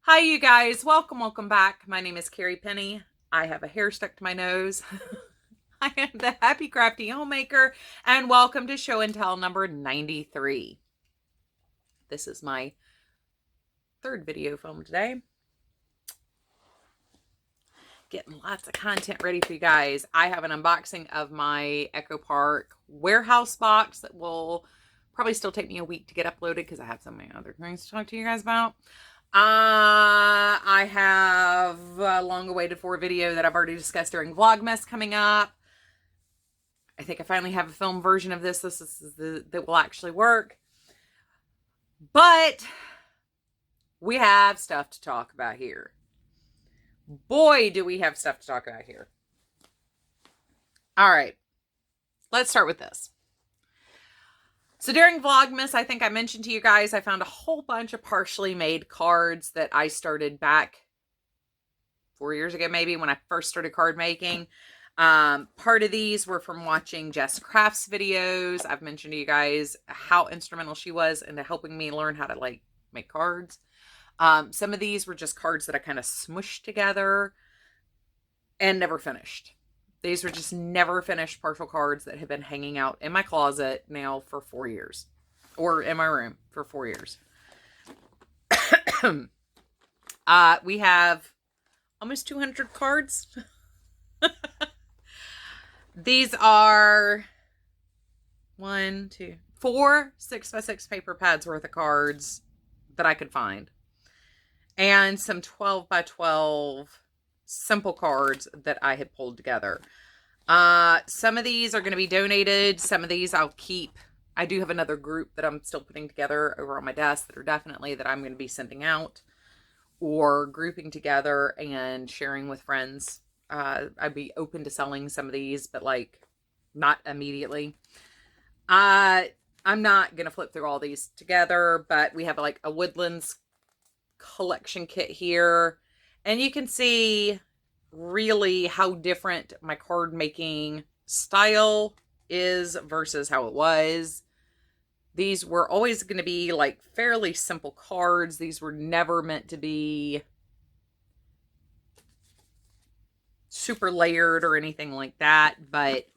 Hi, you guys. Welcome back. My name is Carrie Penny. I have a hair stuck to my nose. I am the Happy Crafty Homemaker, and welcome to show and tell number 93. This is my third video film today. Getting lots of content ready for you guys. I have an unboxing of my Echo Park warehouse box that will probably still take me a week to get uploaded because I have so many other things to talk to you guys about. I have a long-awaited for video that I've already discussed during Vlogmas coming up. I think I finally have a film version of this. This is that will actually work. But we have stuff to talk about here. Boy, do we have stuff to talk about here. All right, let's start with this. So during Vlogmas, I think I mentioned to you guys, I found a whole bunch of partially made cards that I started back 4 years ago, maybe, when I first started card making. Part of these were from watching Jess Craft's videos. I've mentioned to you guys how instrumental she was into helping me learn how to make cards. Some of these were just cards that I kind of smushed together and never finished. These were just never finished partial cards that have been hanging out in my closet now for 4 years. Or in my room for 4 years. We have almost 200 cards. These are 4 6x6 paper pads worth of cards that I could find. And some 12x12 simple cards that I had pulled together. Some of these are going to be donated. Some of these I'll keep. I do have another group that I'm still putting together over on my desk that are definitely that I'm going to be sending out or grouping together and sharing with friends. I'd be open to selling some of these, but not immediately. I'm not going to flip through all these together, but we have a Woodlands collection kit here. And you can see really how different my card making style is versus how it was. These were always going to be fairly simple cards. These were never meant to be super layered or anything like that. But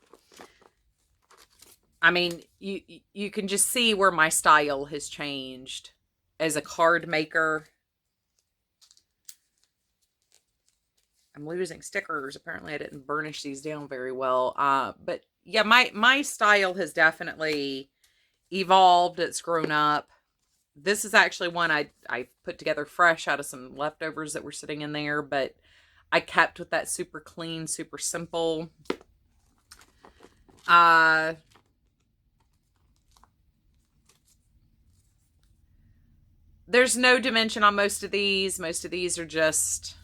I mean, you can just see where my style has changed as a card maker. I'm losing stickers. Apparently I didn't burnish these down very well. But yeah, my style has definitely evolved. It's grown up. This is actually one I put together fresh out of some leftovers that were sitting in there, but I kept with that super clean, super simple. There's no dimension on most of these. Most of these are just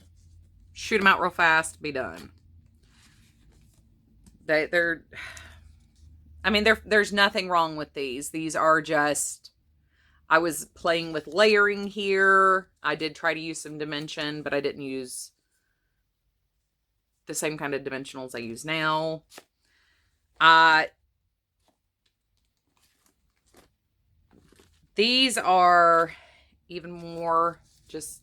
shoot them out real fast, be done. There's nothing wrong with these. These are just, I was playing with layering here. I did try to use some dimension, but I didn't use the same kind of dimensionals I use now. These are even more just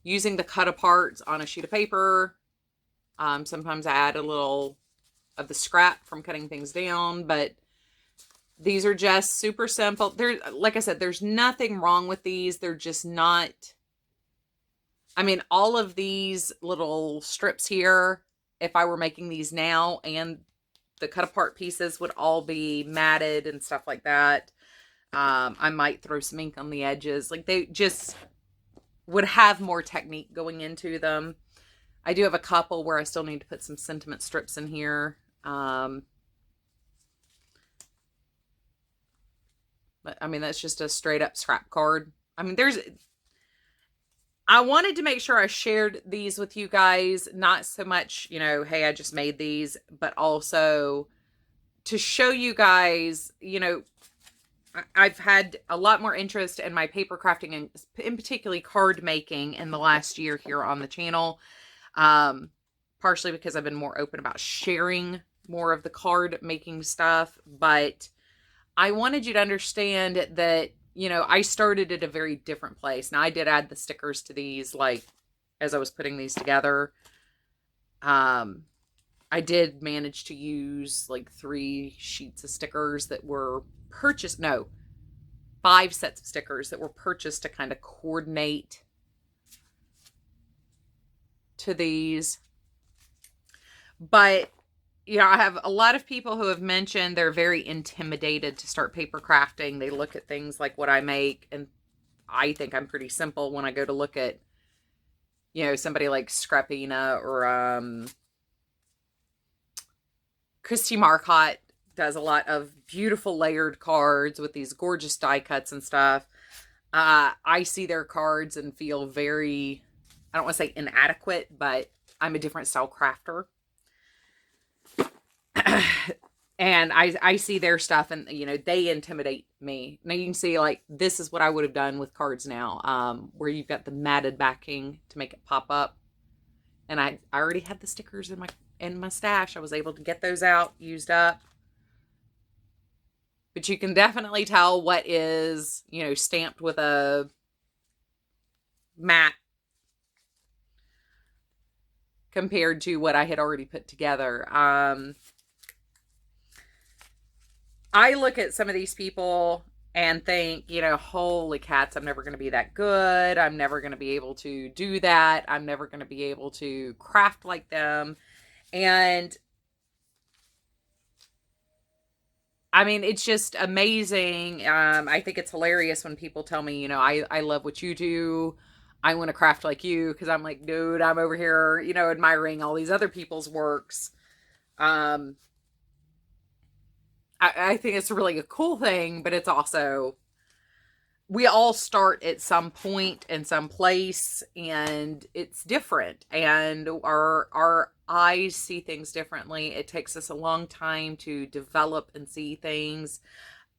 using the cut aparts on a sheet of paper. Sometimes I add a little of the scrap from cutting things down, but these are just super simple. Like I said, there's nothing wrong with these. They're just not, all of these little strips here, if I were making these now, and the cut apart pieces would all be matted and stuff like that. I might throw some ink on the edges. They just would have more technique going into them. I do have a couple where I still need to put some sentiment strips in here. But that's just a straight up scrap card. I wanted to make sure I shared these with you guys, not so much, hey, I just made these, but also to show you guys, I've had a lot more interest in my paper crafting and in particularly card making in the last year here on the channel. Partially because I've been more open about sharing more of the card making stuff, but I wanted you to understand that you know, I started at a very different place. Now I did add the stickers to these, like, as I was putting these together. I did manage to use like 3 sheets of stickers that were purchased. No, 5 sets of stickers that were purchased to kind of coordinate to these. But, you know, I have a lot of people who have mentioned they're very intimidated to start paper crafting. They look at things like what I make, and I think I'm pretty simple when I go to look at, you know, somebody like Scrappina or Christy Marcotte does a lot of beautiful layered cards with these gorgeous die cuts and stuff. I see their cards and feel very, I don't want to say inadequate, but I'm a different style crafter. And I see their stuff and, you know, they intimidate me. Now you can see, like, this is what I would have done with cards now, where you've got the matted backing to make it pop up. And I already had the stickers in my stash. I was able to get those out, used up. But you can definitely tell what is, you know, stamped with a matte compared to what I had already put together. I look at some of these people and think, you know, holy cats, I'm never going to be that good. I'm never going to be able to do that. I'm never going to be able to craft like them. And I mean, it's just amazing. I think it's hilarious when people tell me, you know, I love what you do. I want to craft like you, because I'm like, dude, I'm over here, you know, admiring all these other people's works. I think it's really a cool thing, but it's also, we all start at some point in some place, and it's different, and our eyes see things differently. It takes us a long time to develop and see things.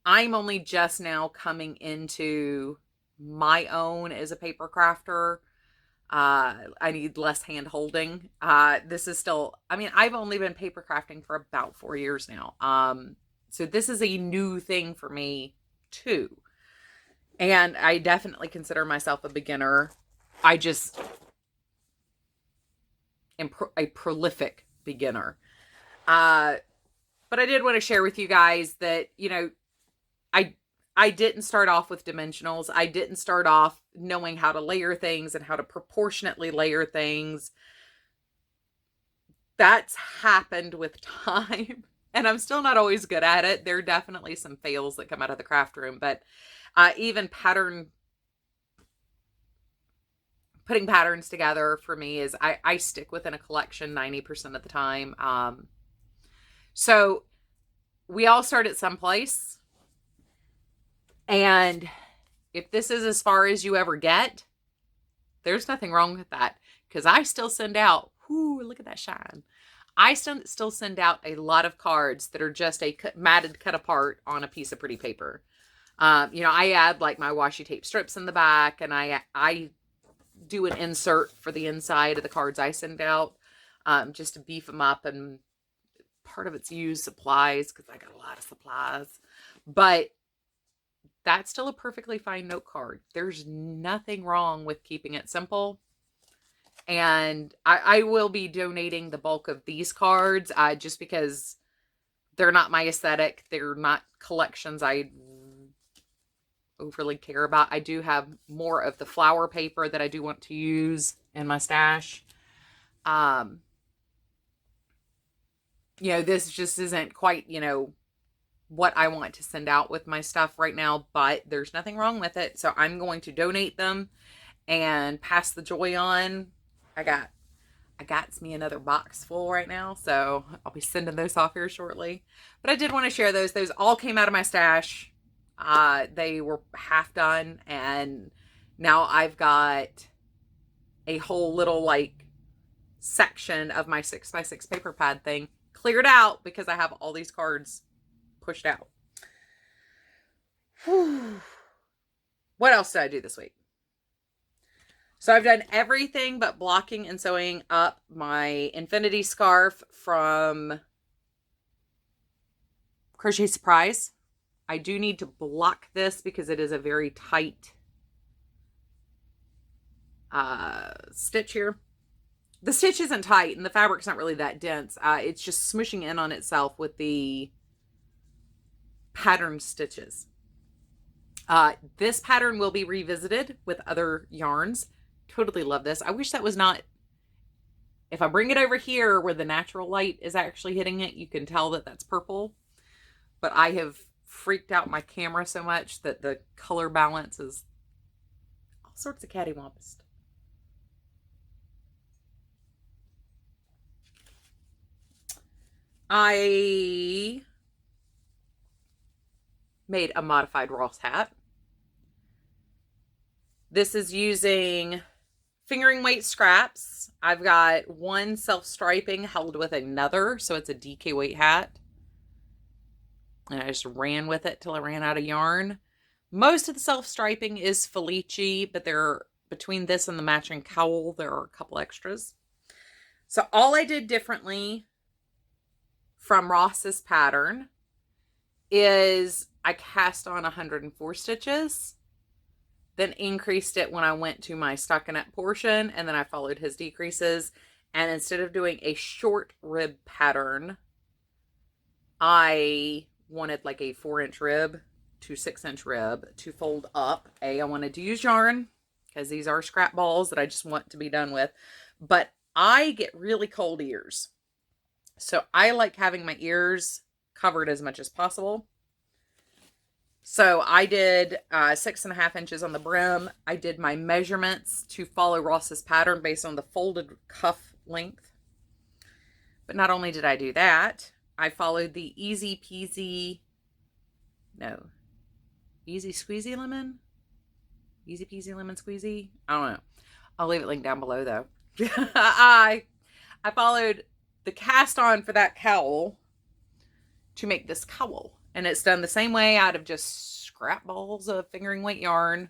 I'm only just now coming into my own as a paper crafter. I need less hand holding. This is still, I mean, I've only been paper crafting for about 4 years now. So this is a new thing for me too. And I definitely consider myself a beginner. I just am a prolific beginner. But I did want to share with you guys that, you know, I didn't start off with dimensionals. I didn't start off knowing how to layer things and how to proportionately layer things. That's happened with time. And I'm still not always good at it. There are definitely some fails that come out of the craft room. But even putting patterns together for me is, I stick within a collection 90% of the time. So we all start at some place. And if this is as far as you ever get, there's nothing wrong with that. Because I still send out, whoo, look at that shine. I still send out a lot of cards that are just a matted cut apart on a piece of pretty paper. You know, I add like my washi tape strips in the back, and I do an insert for the inside of the cards I send out, just to beef them up. And part of it's used supplies, because I got a lot of supplies. But that's still a perfectly fine note card. There's nothing wrong with keeping it simple. And I will be donating the bulk of these cards, just because they're not my aesthetic. They're not collections I overly care about. I do have more of the flower paper that I do want to use in my stash. You know, this just isn't quite, you know, what I want to send out with my stuff right now, but there's nothing wrong with it. So I'm going to donate them and pass the joy on. I got me another box full right now, so I'll be sending those off here shortly. But I did want to share those. Those all came out of my stash. They were half done, and now I've got a whole little like section of my 6x6 paper pad thing cleared out because I have all these cards pushed out. Whew. What else did I do this week? So I've done everything but blocking and sewing up my infinity scarf from Crochet Surprise. I do need to block this because it is a very tight stitch here. The stitch isn't tight and the fabric's not really that dense. It's just smooshing in on itself with the pattern stitches. This pattern will be revisited with other yarns. Totally love this. I wish that was not, if I bring it over here where the natural light is actually hitting it, you can tell that that's purple. But I have freaked out my camera so much that the color balance is all sorts of cattywampus. I made a modified Ross hat. This is using fingering weight scraps. I've got one self-striping held with another, so it's a DK weight hat. And I just ran with it till I ran out of yarn. Most of the self-striping is Felici, but between this and the matching cowl, there are a couple extras. So all I did differently from Ross's pattern is I cast on 104 stitches, then increased it when I went to my stockinette portion, and then I followed his decreases. And instead of doing a short rib pattern, I wanted like a 4-inch rib to 6-inch rib to fold up. I wanted to use yarn because these are scrap balls that I just want to be done with, but I get really cold ears. So I like having my ears covered as much as possible. So I did 6.5 inches on the brim. I did my measurements to follow Ross's pattern based on the folded cuff length. But not only did I do that, I followed the easy squeezy lemon? Easy peasy lemon squeezy? I don't know. I'll leave it linked down below though. I followed the cast on for that cowl to make this cowl. And it's done the same way out of just scrap balls of fingering weight yarn.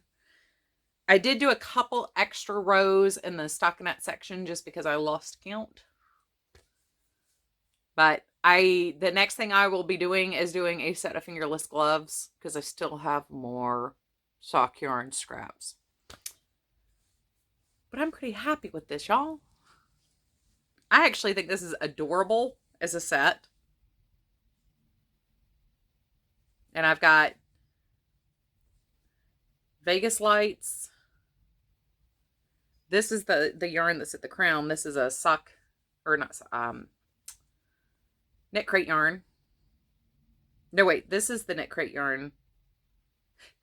I did do a couple extra rows in the stockinette section just because I lost count. But the next thing I will be doing is doing a set of fingerless gloves because I still have more sock yarn scraps. But I'm pretty happy with this, y'all. I actually think this is adorable as a set. And I've got Vegas lights. This is the yarn that's at the crown. This is a sock, or not, knit crate yarn. No, wait, this is the knit crate yarn.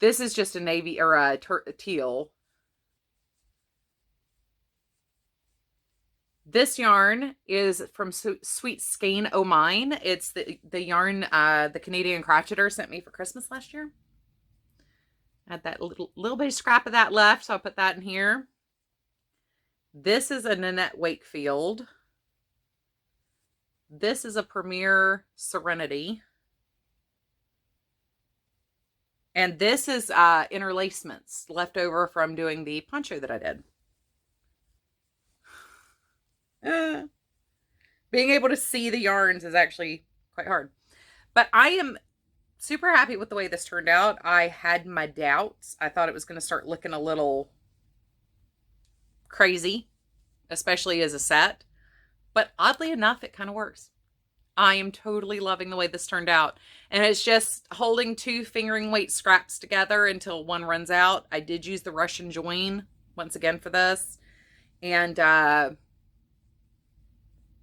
This is just a navy or a teal. This yarn is from Sweet Skein O' Mine. It's the yarn the Canadian crocheter sent me for Christmas last year. I had that little bit of scrap of that left, so I'll put that in here. This is a Nanette Wakefield. This is a Premier Serenity. And this is interlacements left over from doing the poncho that I did. Being able to see the yarns is actually quite hard. But I am super happy with the way this turned out. I had my doubts. I thought it was going to start looking a little crazy, especially as a set. But oddly enough, it kind of works. I am totally loving the way this turned out. And it's just holding 2 fingering weight scraps together until one runs out. I did use the Russian join once again for this. And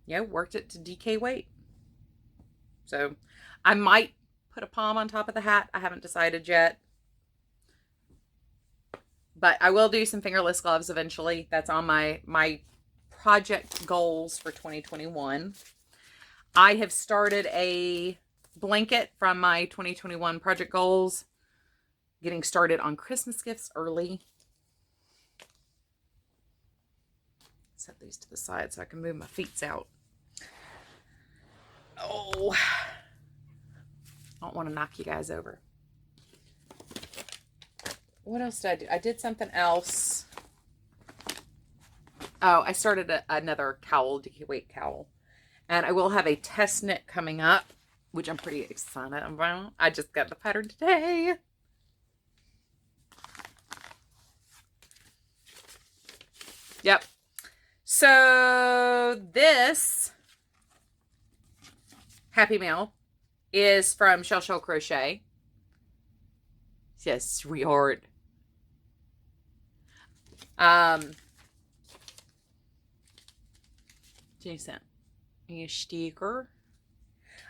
yeah, worked it to DK weight. So I might put a palm on top of the hat. I haven't decided yet. But I will do some fingerless gloves eventually. That's on my project goals for 2021. I have started a blanket from my 2021 project goals. Getting started on Christmas gifts early. Set these to the side so I can move my feet out. Oh, I don't want to knock you guys over. What else did I do? I did something else. Oh, I started another cowl, DK weight cowl. And I will have a test knit coming up which I'm pretty excited about. I just got the pattern today. Yep. So this Happy Mail is from Shell Crochet. Yes, sweetheart. Jason, a sticker.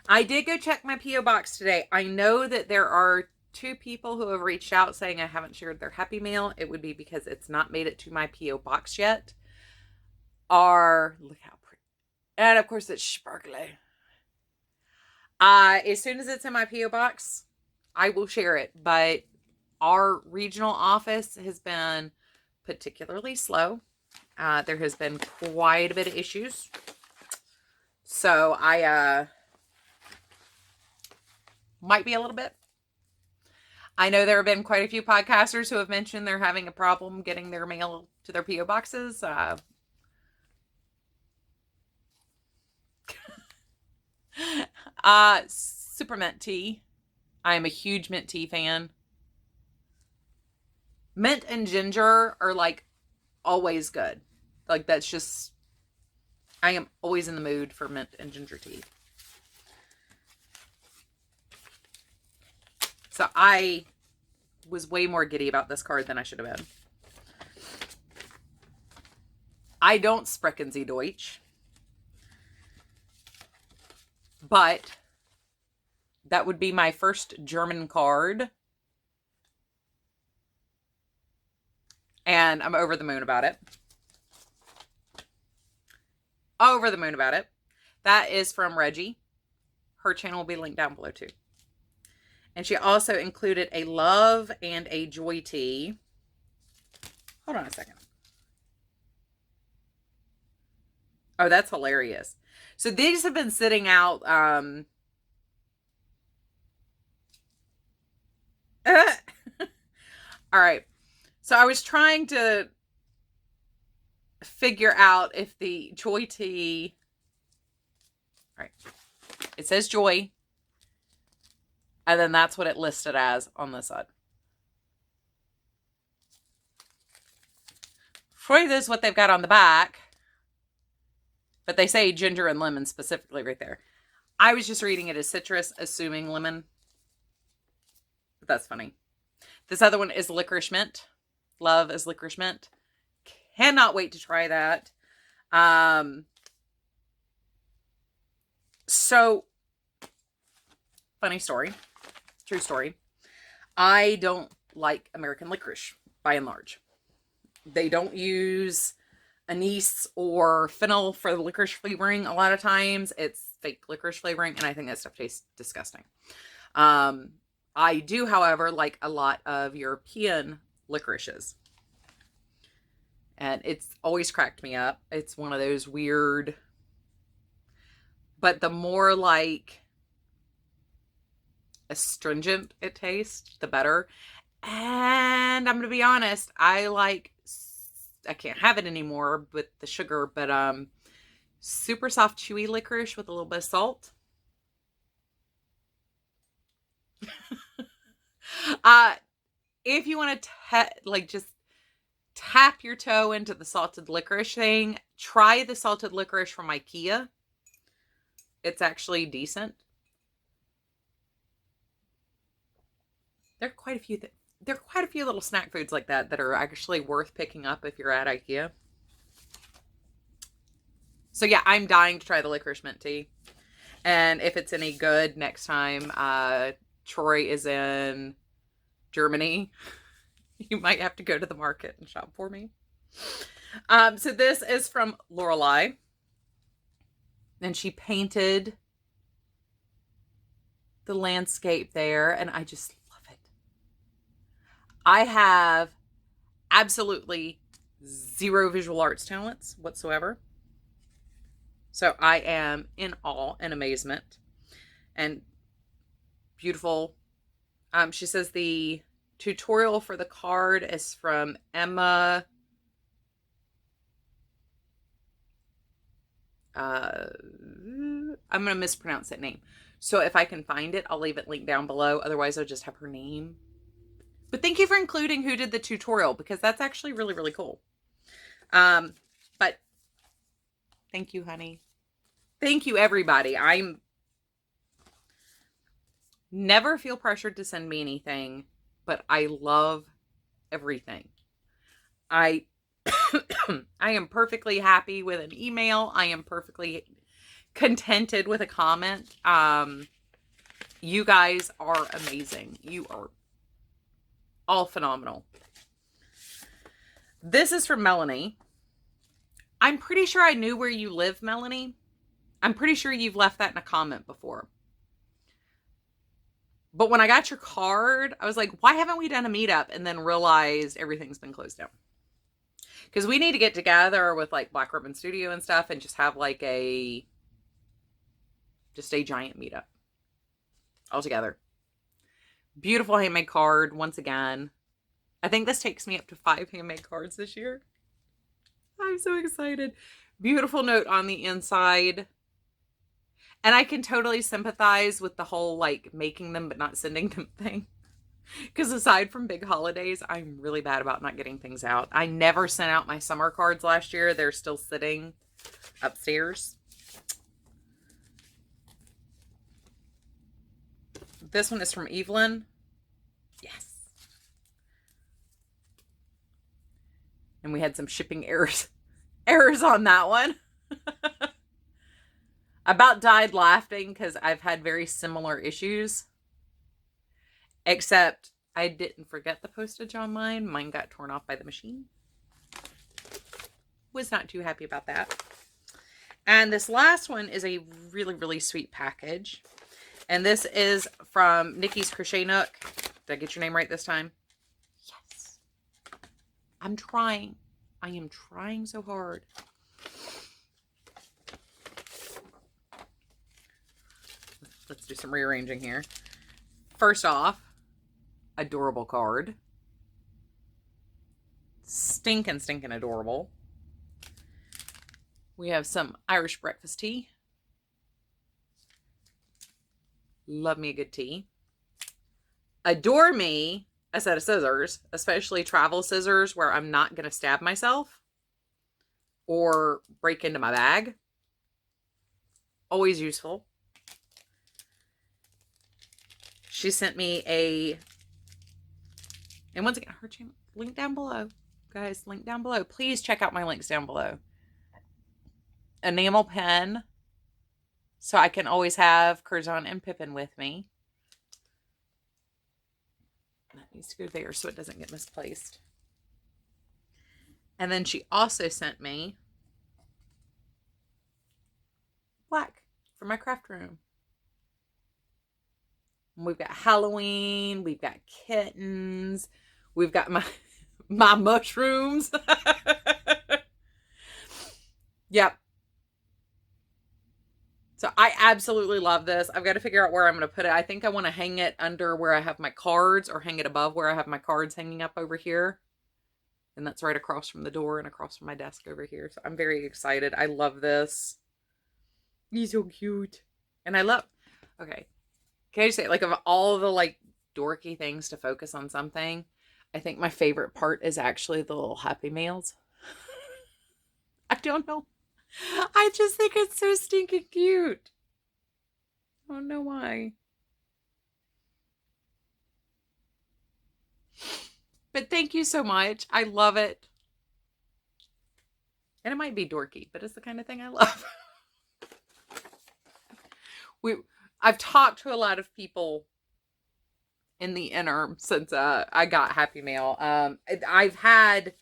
I did go check my P.O. box today. I know that there are 2 people who have reached out saying I haven't shared their Happy Mail. It would be because it's not made it to my P.O. box yet. Look how pretty. And of course it's sparkly. As soon as it's in my P.O. box, I will share it. But our regional office has been particularly slow. There has been quite a bit of issues. So I might be a little bit. I know there have been quite a few podcasters who have mentioned they're having a problem getting their mail to their P.O. boxes. Super mint tea. I am a huge mint tea fan. Mint and ginger are like always good. Like that's just, I am always in the mood for mint and ginger tea. So I was way more giddy about this card than I should have been. I don't sprechen Sie Deutsch. But that would be my first German card. And I'm over the moon about it. Over the moon about it. That is from Reggie. Her channel will be linked down below too. And she also included a love and a joy tea. Hold on a second. Oh, that's hilarious. So these have been sitting out. All right. So I was trying to figure out if the joy tea. All right. It says joy. And then that's what it listed as on this side. Freud is what they've got on the back. But they say ginger and lemon specifically right there. I was just reading it as citrus, assuming lemon. But that's funny. This other one is licorice mint. Love is licorice mint. Cannot wait to try that. So, funny story. True story. I don't like American licorice, by and large. They don't use anise or fennel for the licorice flavoring. A lot of times it's fake licorice flavoring, and I think that stuff tastes disgusting. I do, however, like a lot of European licorices. And it's always cracked me up. It's one of those weird, but the more like astringent it tastes, the better. And I'm going to be honest, I can't have it anymore with the sugar, but super soft chewy licorice with a little bit of salt. If you want to just tap your toe into the salted licorice thing, try the salted licorice from IKEA. It's actually decent. There are quite a few little snack foods like that are actually worth picking up if you're at IKEA. So yeah, I'm dying to try the licorice mint tea. And if it's any good next time Troy is in Germany, you might have to go to the market and shop for me. So this is from Lorelei. And she painted the landscape there, and I just love it. I have absolutely zero visual arts talents whatsoever. So I am in awe and amazement. And beautiful. She says the tutorial for the card is from Emma. I'm going to mispronounce that name. So if I can find it, I'll leave it linked down below. Otherwise, I'll just have her name. But thank you for including who did the tutorial, because that's actually really, really cool. But thank you, honey. Thank you, everybody. I'm never feel pressured to send me anything, but I love everything. I am perfectly happy with an email. I am perfectly contented with a comment. You guys are amazing. You are all phenomenal. This is from Melanie. I'm pretty sure I knew where you live, Melanie. I'm pretty sure you've left that in a comment before. But when I got your card, I was like, why haven't we done a meetup? And then realized everything's been closed down. Because we need to get together with like Black Ribbon Studio and stuff and just have like just a giant meetup all together. Beautiful handmade card once again. I think this takes me up to 5 handmade cards this year. I'm so excited. Beautiful note on the inside. And I can totally sympathize with the whole like making them but not sending them thing. Because aside from big holidays, I'm really bad about not getting things out. I never sent out my summer cards last year. They're still sitting upstairs. This one is from Evelyn. Yes. And we had some shipping errors on that one. I about died laughing because I've had very similar issues. Except I didn't forget the postage on mine. Mine got torn off by the machine. Was not too happy about that. And this last one is a really, really sweet package. And this is from Nikki's Crochet Nook. Did I get your name right this time? Yes. I'm trying. I am trying so hard. Let's do some rearranging here. First off, adorable card. Stinking adorable. We have some Irish breakfast tea. Love me a good tea. Adore me a set of scissors, especially travel scissors where I'm not going to stab myself or break into my bag. Always useful. She sent me and once again, her channel, link down below. Guys, link down below. Please check out my links down below. Enamel pen. So I can always have Curzon and Pippin with me. That needs to go there so it doesn't get misplaced. And then she also sent me black for my craft room. We've got Halloween. We've got kittens. We've got my mushrooms. Yep. So I absolutely love this. I've got to figure out where I'm going to put it. I think I want to hang it under where I have my cards or hang it above where I have my cards hanging up over here. And that's right across from the door and across from my desk over here. So I'm very excited. I love this. He's so cute. And I love, okay. Can I just say, like, of all the, like, dorky things to focus on something, I think my favorite part is actually the little Happy Mails. I don't know. I just think it's so stinking cute. I don't know why. But thank you so much. I love it. And it might be dorky, but it's the kind of thing I love. I've talked to a lot of people in the interim since I got Happy Mail. I've had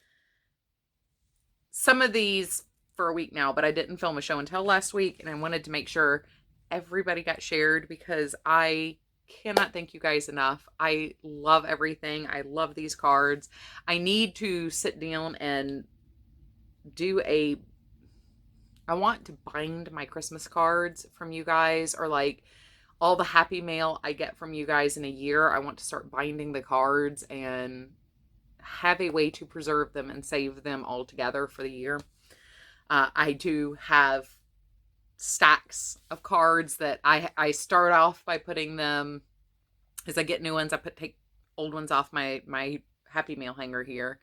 some of these for a week now, but I didn't film a show and tell last week, and I wanted to make sure everybody got shared because I cannot thank you guys enough. I love everything. I love these cards. I need to sit down and I want to bind my Christmas cards from you guys, or like all the Happy Mail I get from you guys in a year. I want to start binding the cards and have a way to preserve them and save them all together for the year. I do have stacks of cards that I start off by putting them, as I get new ones, I take old ones off my Happy Mail hanger here,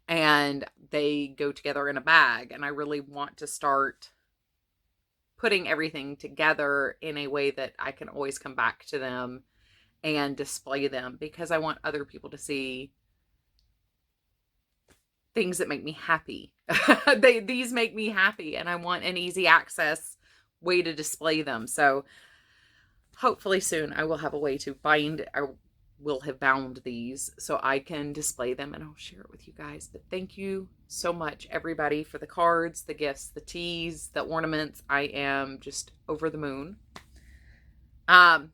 and they go together in a bag. And I really want to start putting everything together in a way that I can always come back to them and display them, because I want other people to see things that make me happy. These make me happy, and I want an easy access way to display them. So hopefully soon I will have a way to bind, I will have bound these so I can display them, and I'll share it with you guys. But thank you so much, everybody, for the cards, the gifts, the teas, the ornaments. I am just over the moon. I'm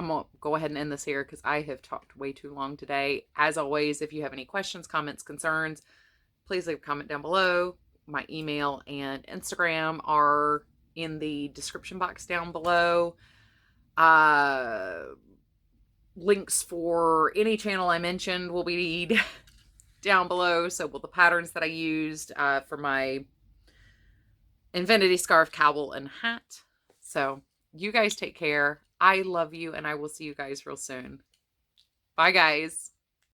going to go ahead and end this here because I have talked way too long today. As always, if you have any questions, comments, concerns, please leave a comment down below. My email and Instagram are in the description box down below. Links for any channel I mentioned will be down below. So will the patterns that I used for my Infinity Scarf, Cowl, and hat. So you guys take care. I love you, and I will see you guys real soon. Bye, guys.